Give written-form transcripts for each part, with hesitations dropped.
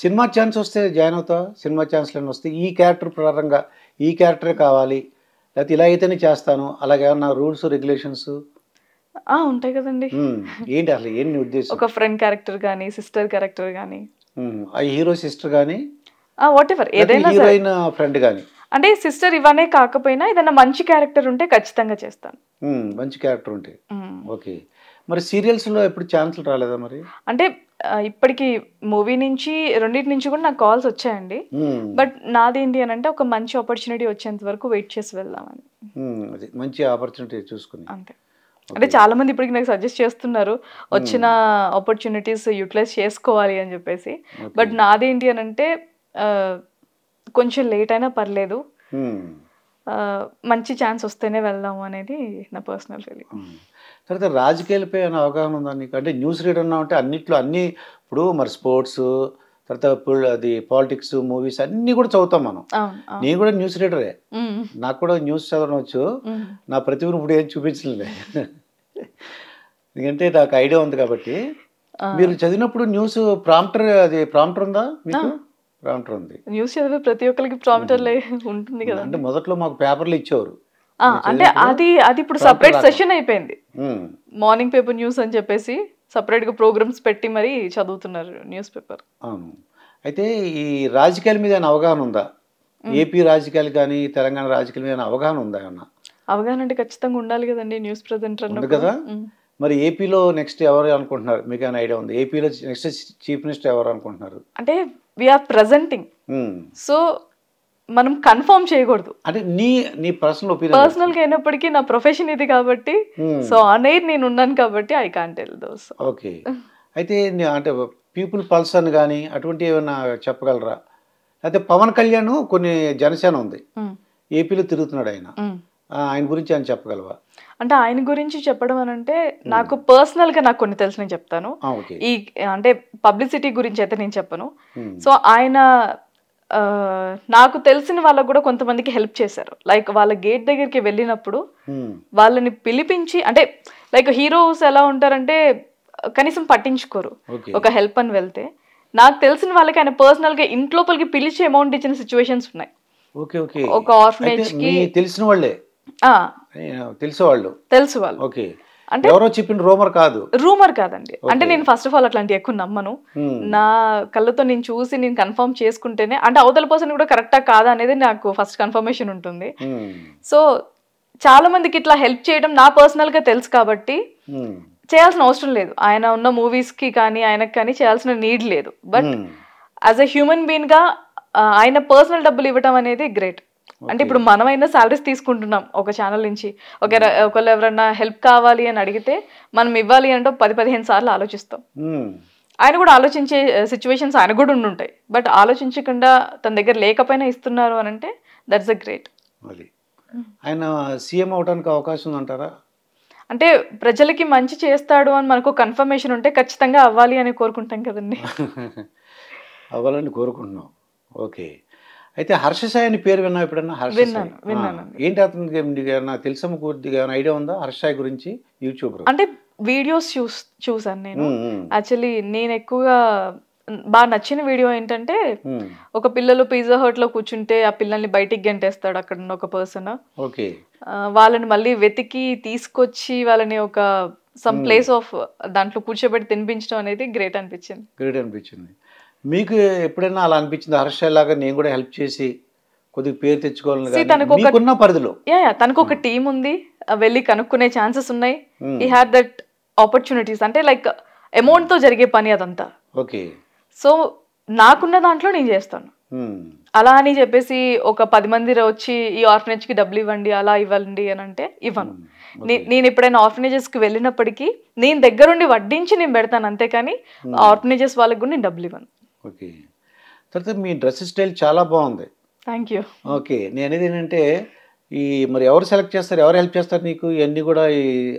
Cinema chance వస్తే join అవుతావా? Cinema ఛాన్స్‌లన్నీ వస్తే ఈ క్యారెక్టర్ పరంగా ఈ క్యారెక్టరే కావాలి. లేకపోతే ఇలా అయితేనే చేస్తాను. అలాగేమన్నా రూల్స్, రెగ్యులేషన్స్? ఉంటాయి కదండీ. ఏంటి అసలు ఏంటి నీ ఉద్దేశం? ఒక ఫ్రెండ్ క్యారెక్టర్ గానీ, సిస్టర్ క్యారెక్టర్ గానీ, ఆ హీరో సిస్టర్ గాని, వాటెవర్ ఏదైనా సరే. హీరోయిన్ ఫ్రెండ్ గాని. అంటే సిస్టర్ ఇవనే కాకపోయినా ఏదైనా మంచి క్యారెక్టర్ ఉంటే ఖచ్చితంగా చేస్తాను. మంచి క్యారెక్టర్ ఉంటే. ఓకే. మరి సీరియల్స్‌లో ఎప్పుడు ఛాన్స్‌లు రాలేదా మరి? అంటే ఇప్పటికి మూవీ నుంచి రెండింటి నుంచి కూడా నాకు కాల్స్ వచ్చాయండి. బట్ నాదేంటి అని అంటే ఒక మంచి ఆపర్చునిటీ వచ్చేంత వరకు వెయిట్ చేసి వెళ్దామని. అది మంచి ఆపర్చునిటీ చూసుకుని. అంతే. అంటే చాలా మంది ఇప్పటికి నాకు సజెస్ట్ చేస్తున్నారు వచ్చిన ఆపర్చునిటీస్ యూటిలైజ్ చేసుకోవాలి అని చెప్పేసి. బట్ నాదేంటి అని అంటే కొంచెం లేట్ అయినా పర్లేదు, మంచి ఛాన్స్ వస్తేనే వెళ్దాము అనేది నా పర్సనల్ ఫీలింగ్. తర్వాత రాజకీయాలపై ఏమైనా అవగాహన ఉందా నీకు? అంటే న్యూస్ రీడర్ ఉన్నావు అంటే అన్నిట్లో అన్నీ ఇప్పుడు మరి స్పోర్ట్స్, తర్వాత అది పాలిటిక్స్, మూవీస్ అన్నీ కూడా చదువుతాం మనం. నేను కూడా న్యూస్ రీడరే. నాకు కూడా న్యూస్ చదవడం వచ్చు. నా ప్రతిభను ఇప్పుడు ఏం చూపించలేదు. ఎందుకంటే నాకు ఐడియా ఉంది కాబట్టి. మీరు చదివినప్పుడు న్యూస్ ప్రాంప్టర్ ఉందా మీకు? ప్రాంప్టర్ ఉంది. న్యూస్ చదివే ప్రతి ఒక్కరికి ప్రాంప్టర్ ఉంటుంది కదా. అంటే మొదట్లో మాకు పేపర్లు ఇచ్చేవారు. అంటే అది ఇప్పుడు సపరేట్ సెషన్ అయిపోయింది. మార్నింగ్ పేపర్ న్యూస్ అని చెప్పేసి సపరేట్ గా ప్రోగ్రామ్స్ పెట్టి మరి చదువుతున్నారు న్యూస్ పేపర్. అవును. అయితే ఈ రాజకీయాల మీద అవగాహన ఉందా? ఏపీ రాజకీయాలు కానీ తెలంగాణ రాజకీయాల మీద అవగాహన ఉందా? ఏమన్నా అవగాహన అంటే ఖచ్చితంగా ఉండాలి కదండి న్యూస్ ప్రెజెంటర్ అన్నది కదా. మరి ఏపీలో నెక్స్ట్ ఎవరు అనుకుంటున్నారు? మీకు ఏమైనా ఐడియా ఉంది? ఏపీలో నెక్స్ట్ చీఫ్ మినిస్టర్ ఎవరు అనుకుంటున్నారు? అంటే వీఆర్ ప్రెజెంటింగ్, సో మనం కన్ఫర్మ్ చేయకూడదు. అంటే నీ పర్సనల్ ఒపీనియన్. పర్సనల్ గా అయినప్పటికీ నా ప్రొఫెషన్ ఇది కాబట్టి, సో ఆన్ ఎయిర్ నేను ఉన్నాను కాబట్టి I can't tell those. Okay. అయితే అంటే పీపుల్ పల్స్ అని కానీ అటువంటి ఏమైనా చెప్పగలరా? అయితే పవన్ కళ్యాణ్ కొన్ని జనసేన ఉంది, ఏపీలో తిరుగుతున్నాడు ఆయన. ఆయన గురించి ఆయన చెప్పగలవా? అంటే ఆయన గురించి చెప్పడం అని అంటే నాకు పర్సనల్ గా నాకు కొన్ని తెలిసి నేను చెప్తాను. ఈ అంటే పబ్లిసిటీ గురించి అయితే నేను చెప్పను. సో ఆయన నాకు తెలిసిన వాళ్ళకు కూడా కొంతమందికి హెల్ప్ చేశారు. లైక్ వాళ్ళ గేట్ దగ్గరికి వెళ్ళినప్పుడు వాళ్ళని పిలిపించి, అంటే లైక్ హీరోస్ ఎలా ఉంటారంటే కనీసం పట్టించుకోరు. ఒక హెల్ప్ అని వెళ్తే నాకు తెలిసిన వాళ్ళకి ఆయన పర్సనల్ గా ఇంట్లోపలికి పిలిచి అమౌంట్ ఇచ్చిన సిచ్యువేషన్స్ ఉన్నాయి. ఒక ఆర్ఫనేజ్ కి తెలిసిన వాళ్ళే, తెలుసు వాళ్ళు. ఓకే. అంటే ఎవరో చెప్పిన రూమర్ కాదండి. అంటే నేను ఫస్ట్ ఆఫ్ ఆల్ అట్లాంటి ఎక్కువ నమ్మను. నా కళ్ళతో నేను చూసి నేను కన్ఫర్మ్ చేసుకుంటేనే, అంటే అవతల పర్సన్ కూడా కరెక్టా కాదా అనేది నాకు ఫస్ట్ కన్ఫర్మేషన్ ఉంటుంది. సో చాలా మందికి ఇట్లా హెల్ప్ చేయడం నా పర్సనల్ గా తెలుసు కాబట్టి చేయాల్సిన అవసరం లేదు. ఆయన ఉన్న మూవీస్ కి కానీ ఆయనకు కానీ చేయాల్సిన నీడ్ లేదు. But as a human being గా ఆయన పర్సనల్ డబ్బులు ఇవ్వడం అనేది గ్రేట్. అంటే ఇప్పుడు మనమైనా సాలరీస్ తీసుకుంటున్నాం ఒక ఛానల్ నుంచి. ఒకళ్ళు ఎవరన్నా హెల్ప్ కావాలి అని అడిగితే మనం ఇవ్వాలి అంటే 10-15 సార్లు ఆలోచిస్తాం. ఆయన కూడా ఆలోచించే సిచ్యువేషన్స్ ఆయన కూడా ఉండుంటాయి. బట్ ఆలోచించకుండా తన దగ్గర లేకపోయినా ఇస్తున్నారు అని అంటే దట్స్ అ గ్రేట్. ఆయన సీఎం అవడానికి అవకాశం ఉందంటారా? అంటే ప్రజలకి మంచి చేస్తాడు అని మనకు కన్ఫర్మేషన్ ఉంటే ఖచ్చితంగా అవ్వాలి అని కోరుకుంటాం కదండి. అవ్వాలని కోరుకుంటున్నాం. ఓకే. అయితే హర్ష సాయి అని పేరు విన్నా ఎప్పుడన్నా? విన్నాను. ఏంటి అతనికి తెలుసమ్మ కొద్దిగా ఐడియా ఉందా హర్ష సాయి గురించి? యూట్యూబర్ అంటే వీడియోస్ చూసాను నేను. యాక్చువల్లీ నేను ఎక్కువగా బాగా నచ్చిన వీడియో ఏంటంటే ఒక పిల్లలు పిజ్జా హట్ లో కూర్చుంటే ఆ పిల్లల్ని బయటికి గంటేస్తాడు అక్కడ ఉన్న ఒక పర్సన్. వాళ్ళని మళ్ళీ వెతికి తీసుకొచ్చి వాళ్ళని ఒక సమ్ ప్లేస్ ఆఫ్ దాంట్లో కూర్చోబెట్టి తినిపించడం అనేది గ్రేట్ అనిపించింది. మీకు ఎప్పుడైనా అలా అనిపించింది హర్ష లాగా నేను కూడా హెల్ప్ చేసి కొద్దిగా పేరు తెచ్చుకోవాలని పరిధిలో? తనకు ఒక టీం ఉంది, వెళ్ళి కనుక్కునే ఛాన్సెస్ ఉన్నాయి. ఈ హ్యాడ్ దట్ ఆపర్చునిటీస్. అంటే లైక్ అమౌంట్ తో జరిగే పని అదంతా. ఓకే. సో నాకున్న దాంట్లో నేను చేస్తాను. అలా అని చెప్పేసి ఒక 10 మంది వచ్చి ఈ ఆర్ఫనేజ్ కి డబ్బులు ఇవ్వండి, అలా ఇవ్వండి అని అంటే ఇవ్వను. నేను ఎప్పుడైనా ఆర్ఫనేజెస్ కి వెళ్ళినప్పటికీ నేను దగ్గరుండి వడ్డించి నేను పెడతాను, అంతేకాని ఆర్ఫనేజెస్ వాళ్ళకి కూడా నేను డబ్బులు ఇవ్వను. ఓకే. తర్వాత మీ డ్రెస్ స్టైల్ చాలా బాగుంది. Thank you. ఓకే. నేను అనేది ఏంటంటే ఈ మరి ఎవరు సెలెక్ట్ చేస్తారు, ఎవరు హెల్ప్ చేస్తారు నీకు ఇవన్నీ కూడా?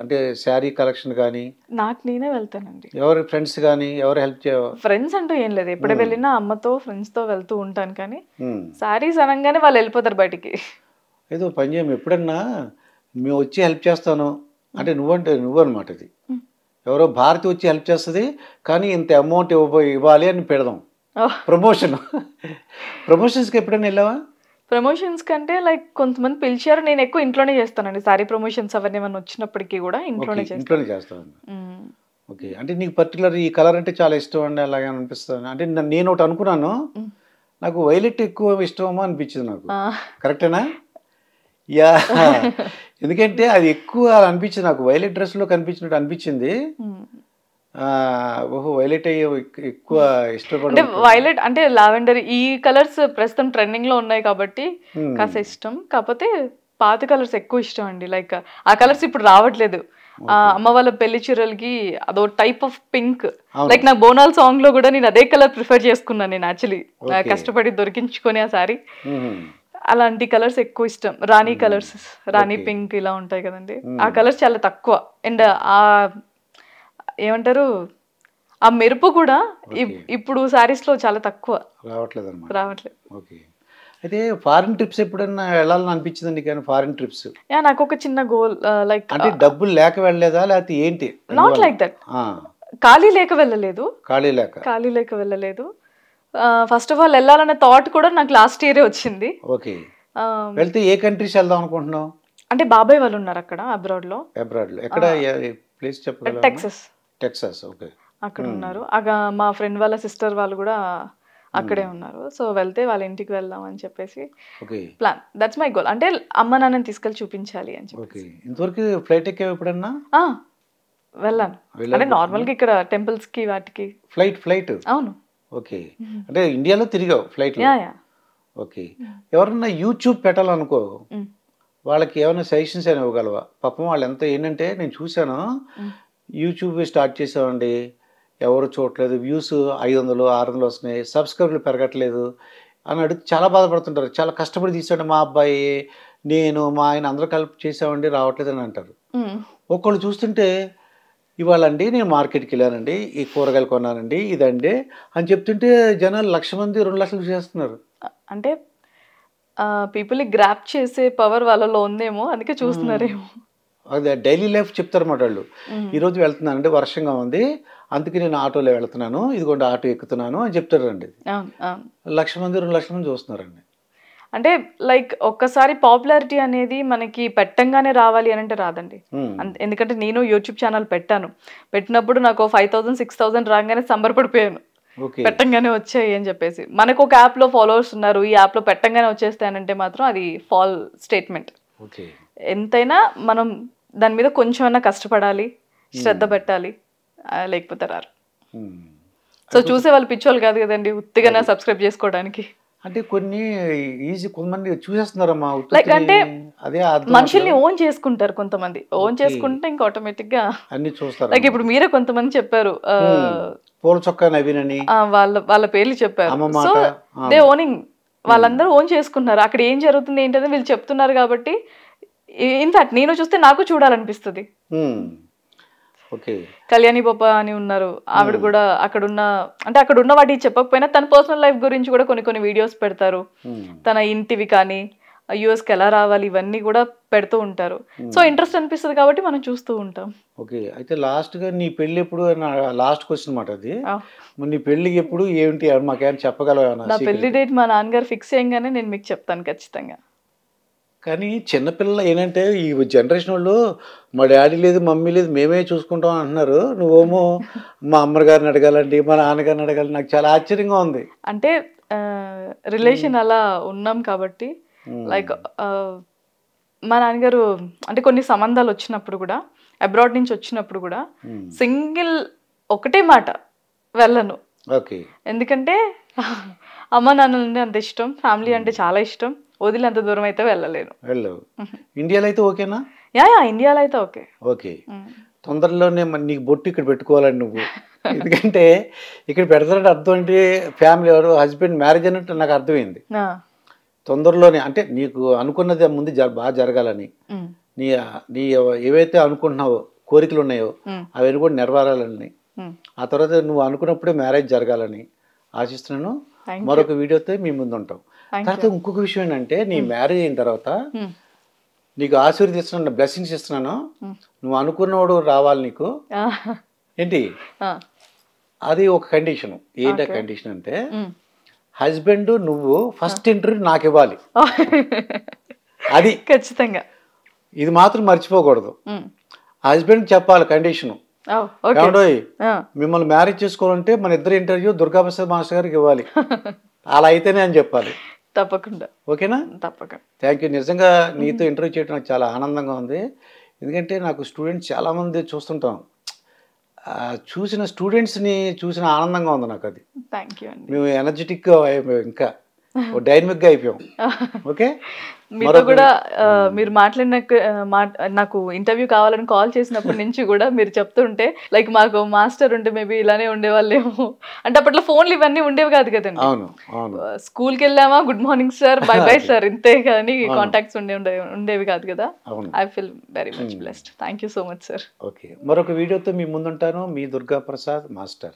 అంటే శారీ కలెక్షన్ కానీ నాకు నేనే వెళ్తానండి. ఎవరు ఫ్రెండ్స్ కానీ ఎవరు హెల్ప్ ఫ్రెండ్స్ అంటూ ఏం లేదు. ఎప్పుడు వెళ్ళినా అమ్మతో ఫ్రెండ్స్ తో వెళ్తూ ఉంటాను. కానీ శారీస్ అనగానే వాళ్ళు వెళ్ళిపోతారు బయటికి. ఏదో పని చేయము, ఎప్పుడన్నా మేము వచ్చి హెల్ప్ చేస్తాను అంటే నువ్వు అనమాట. ఇది ఎవరో భారతి వచ్చి హెల్ప్ చేస్తుంది కానీ ఇంత అమౌంట్ ఇవ్వాలి అని పెడదాం. ప్రమోషన్స్కి ఎప్పుడైనా వెళ్ళావా? ప్రమోషన్స్ కంటే లైక్ కొంతమంది పిలిచారు, నేను ఎక్కువ ఇంట్లోనే చేస్తానండి. సారీ ప్రమోషన్స్ అవన్నీ ఏమన్నా వచ్చినప్పటికీ కూడా ఇంట్లోనే చేస్తాను. ఓకే, అంటే నీకు పర్టికులర్ ఈ కలర్ అంటే చాలా ఇష్టం అండి అలాగే అనిపిస్తుంది అంటే నేను ఒకటి అనుకున్నాను, నాకు వైలెట్ ఎక్కువ ఇష్టమో అనిపించింది నాకు. కరెక్టేనా? యా, ఎందుకంటే అది ఎక్కువ అనిపించింది నాకు, వైలెట్ డ్రెస్లో కనిపించినట్టు అనిపించింది. ఓహో, వైలెట్ అయ్యే ఎక్కువ ఇష్టపడ అంటే వైలెట్ అంటే లావెండర్ ఈ కలర్స్ ప్రస్తుతం ట్రెండింగ్ లో ఉన్నాయి కాబట్టి కాస్త ఇష్టం. కాకపోతే పాత కలర్స్ ఎక్కువ ఇష్టం అండి. లైక్ ఆ కలర్స్ ఇప్పుడు రావట్లేదు. అమ్మ వాళ్ళ పెళ్లి చీరలకి అదో టైప్ ఆఫ్ పింక్, లైక్ నా బోనాల్ సాంగ్ లో కూడా నేను అదే కలర్ ప్రిఫర్ చేసుకున్నాను. నేను యాక్చువల్లీ కష్టపడి దొరికించుకొని ఆ సారీ, అలాంటి కలర్స్ ఎక్కువ ఇష్టం. రాణి కలర్స్, రాణి పింక్ ఇలా ఉంటాయి కదండి, ఆ కలర్స్ చాలా తక్కువ. అండ్ ఆ ఏమంటారు ఆ మెరుపు కూడా ఇప్పుడు సారీస్ లో చాలా తక్కువ రావట్లేదు. ఓకే, అయితే ఫారిన్ ట్రిప్స్ ఎప్పుడన్నా వెళ్ళాలని అనిపించిందండి? కానీ ఫారిన్ ట్రిప్స్ నాకు ఒక చిన్న గోల్, లైక్ అంటే డబ్బులు లేక వెళ్ళలేదా లేకపోతే ఏంటి? నాట్ లైక్ దట్, ఖాళీ లేక వెళ్ళలేదు. ఫస్ట్ ఆఫ్ ఆల్ వెళ్ళాలనే థాట్ కూడా నాకు లాస్ట్ ఇయరే వచ్చింది. ఓకే, వెళ్తే ఏ కంట్రీస్ వెళ్దాం అనుకుంటున్నావు? అంటే బాబాయ్ వాళ్ళు ఉన్నారు అక్కడ అబ్రాడ్ లో. ఎక్కడ ప్లేస్ చెప్పగలరా? టెక్సాస్. ఓకే, అక్కడ ఉన్నారు. మా ఫ్రెండ్ వాళ్ళ సిస్టర్ వాళ్ళు కూడా అక్కడే ఉన్నారు. సో వెళ్తే వాళ్ళ ఇంటికి వెళ్దాం అని చెప్పేసి ప్లాన్. That's my goal. అంటే అమ్మ నాన్నని తీసుకెళ్ళి చూపించాలి అని చెప్పి. ఇంతవరకు ఫ్లైట్ ఎక్కావు ఎప్పుడన్నా? వెళ్ళాను. అంటే నార్మల్ గా ఇక్కడ టెంపుల్స్ కి వాటికి ఫ్లైట్. అవును. ఓకే, అంటే ఇండియాలో తిరిగావు ఫ్లైట్ లో? ఓకే, ఎవరన్నా యూట్యూబ్ పెట్టాలనుకో, వాళ్ళకి ఏమైనా సజెషన్స్ అయినా ఇవ్వగలవా? పాపం వాళ్ళు ఎంత ఏంటంటే నేను చూశాను, యూట్యూబ్ స్టార్ట్ చేసామండి, ఎవరు చూడట్లేదు, వ్యూస్ 500 600 వస్తున్నాయి, సబ్స్క్రైబర్లు పెరగట్లేదు అని అడిగి చాలా బాధపడుతుంటారు. చాలా కష్టపడి తీసాడు మా అబ్బాయి, నేను మా ఆయన అందరూ కలిపి చేసామండి, రావట్లేదు అని అంటారు. ఒకళ్ళు చూస్తుంటే ఇవాళ అండి నేను మార్కెట్కి వెళ్ళానండి, ఈ కూరగాయలు కొన్నానండి, ఇదండి అని చెప్తుంటే జనాలు 1,00,000 మంది 2,00,000 చేస్తున్నారు. అంటే పీపుల్ని గ్రాప్ చేసే పవర్ వాళ్ళలో ఉందేమో, అందుకే చూస్తున్నారేమో. అదే డైలీ లైఫ్ చెప్తారన్నమాట వాళ్ళు. ఈరోజు వెళ్తున్నానండి, వర్షంగా ఉంది, అందుకే నేను ఆటోలో వెళ్తున్నాను, ఇదిగోండి ఆటో ఎక్కుతున్నాను అని చెప్తారండి. 1,00,000 మంది 2,00,000 మంది చూస్తున్నారండి. అంటే లైక్ ఒక్కసారి పాపులారిటీ అనేది మనకి పెట్టంగానే రావాలి అని అంటే రాదండి. ఎందుకంటే నేను యూట్యూబ్ ఛానల్ పెట్టినప్పుడు నాకు 5,000 6,000 రాగానే సంబరపడిపోయాను, పెట్టంగానే వచ్చాయి అని చెప్పేసి. మనకు ఒక యాప్లో ఫాలోవర్స్ ఉన్నారు, ఈ యాప్లో పెట్టంగానే వచ్చేస్తాయనంటే మాత్రం అది ఫాల్ స్టేట్మెంట్. ఎంతైనా మనం దాని మీద కొంచెమైనా కష్టపడాలి, శ్రద్ధ పెట్టాలి, లేకపోతే రారు. సో చూసే వాళ్ళు పిచ్చోళ్ళు కాదు కదండి ఉత్తిగానే సబ్స్క్రైబ్ చేసుకోవడానికి. అంటే కొన్ని ఈజీ, కొంతమంది చూసేస్తున్నారమ్మా. లైక్ అంటే అదే మనుషుల్ని ఓన్ చేసుకుంటారు కొంతమంది, ఓన్ చేసుకుంటే ఇంకా ఆటోమేటిక్ గా అన్ని చూస్తారు. లైక్ ఇప్పుడు మీరే కొంతమంది చెప్పారు, పూల చొక్కా నవీనని, వాళ్ళ పేర్లు చెప్పారు. సో దే ఓనింగ్, వాళ్ళందరూ ఓన్ చేసుకుంటున్నారు. అక్కడ ఏం జరుగుతుంది ఏంటని వీళ్ళు చెప్తున్నారు కాబట్టి ఇన్ఫాక్ట్ నేను చూస్తే నాకు చూడాలనిపిస్తుంది. కళ్యాణి బాబా అని ఉన్నారు, ఆవిడ కూడా అక్కడున్న వాటి చెప్పకపోయినా తన పర్సనల్ లైఫ్ గురించి కూడా కొన్ని వీడియోస్ పెడతారు. తన ఇంటివి కానీ యుఎస్కి ఎలా రావాలి ఇవన్నీ కూడా పెడుతూ ఉంటారు. సో ఇంట్రెస్ట్ అనిపిస్తుంది కాబట్టి మనం చూస్తూ ఉంటాం. ఓకే, అయితే లాస్ట్గా నీ పెళ్ళి ఎప్పుడు? లాస్ట్ క్వశ్చన్ మాట అది. నీ పెళ్ళికి ఎప్పుడు, ఏంటి, మాకేమైనా చెప్పగలవా? నా పెళ్లి డేట్ మా నాన్నగారు ఫిక్స్ చేయగానే నేను మీకు చెప్తాను ఖచ్చితంగా. కానీ చిన్నపిల్లలు ఏంటంటే ఈ జనరేషన్ వాళ్ళు మా డాడీ లేదు మమ్మీ లేదు మేమే చూసుకుంటాం అంటున్నారు, నువ్వేమో మా అమ్మగారిని అడగాలండి మా నాన్నగారిని అడగాలి. నాకు చాలా ఆశ్చర్యంగా ఉంది. అంటే రిలేషన్ అలా ఉన్నాం కాబట్టి లైక్ మా నాన్నగారు అంటే కొన్ని సంబంధాలు వచ్చినప్పుడు కూడా, అబ్రాడ్ నుంచి వచ్చినప్పుడు కూడా సింగిల్ ఒకటే మాట, వెళ్ళను. ఎందుకంటే అమ్మ నాన్నలంటే అంత ఇష్టం, ఫ్యామిలీ అంటే చాలా ఇష్టం, వదిలి అంత దూరం అయితే వెళ్ళలేను. ఇండియాలో అయితే ఓకేనా? ఇండియాలో అయితే ఓకే. తొందరలోనే నీకు బొట్టు ఇక్కడ పెట్టుకోవాలని నువ్వు, ఎందుకంటే ఇక్కడ పెడతారంటే అర్థం ఏంటి, ఫ్యామిలీ ఎవరు హస్బెండ్ మ్యారేజ్ అన్నట్టు నాకు అర్థమైంది. తొందరలోనే అంటే నీకు అనుకున్నది ముందు బాగా జరగాలని, నీ ఏవైతే అనుకుంటున్నావో కోరికలు ఉన్నాయో అవన్నీ కూడా నెరవేరాలని, ఆ తర్వాత నువ్వు అనుకున్నప్పుడే మ్యారేజ్ జరగాలని ఆశిస్తున్నాను. మరొక వీడియోతో మీ ముందు ఉంటాం. తర్వాత ఇంకొక విషయం ఏంటంటే, నీ మ్యారేజ్ అయిన తర్వాత నీకు ఆశీర్వదిస్తున్నాను, బ్లెస్సింగ్స్ ఇస్తున్నాను, నువ్వు అనుకున్నవాడు రావాలి నీకు. ఏంటి అది ఒక కండిషన్. ఏంటి కండిషన్ అంటే హస్బెండ్ నువ్వు ఫస్ట్ ఇంటర్వ్యూ నాకు ఇవ్వాలి. అది ఖచ్చితంగా ఇది మాత్రం మర్చిపోకూడదు. హస్బెండ్ చెప్పాలి కండిషను. మిమ్మల్ని మ్యారేజ్ చేసుకోవాలంటే మన ఇద్దరు ఇంటర్వ్యూ దుర్గాప్రసాద్ మాస్టర్ గారికి ఇవ్వాలి, అలా అయితేనే అని చెప్పాలి. తప్పకుండా. ఓకేనా? తప్పకుండా. Thank you. నిజంగా నీతో ఇంటర్వ్యూ చేయడం నాకు చాలా ఆనందంగా ఉంది. ఎందుకంటే నాకు స్టూడెంట్స్ చాలామంది చూస్తుంటాం, చూసిన స్టూడెంట్స్ని చూసిన ఆనందంగా ఉంది నాకు. అది థ్యాంక్ యూ అండి. మేము ఎనర్జెటిక్గా అయిపోయాం, ఇంకా డైనమిక్గా అయిపోయాం. ఓకే, మీతో కూడా మీరు మాట్లాడిన నాకు ఇంటర్వ్యూ కావాలని కాల్ చేసినప్పటి నుంచి కూడా మీరు చెప్తుంటే లైక్ మాకు మాస్టర్ ఉంటే మేబీ ఇలానే ఉండేవాళ్ళేమో. అంటే అప్పట్లో ఫోన్లు ఇవన్నీ ఉండేవి కాదు కదండి. అవును, స్కూల్కి వెళ్ళామా good morning sir, bye bye sir, ఇంతే కానీ కాంటాక్ట్స్ ఉండేవి కాదు కదా. I feel very much blessed. Thank you so much sir. Okay, మరొక వీడియోతో మీ ముందుంటాను. మీ దుర్గాప్రసాద్ మాస్టర్.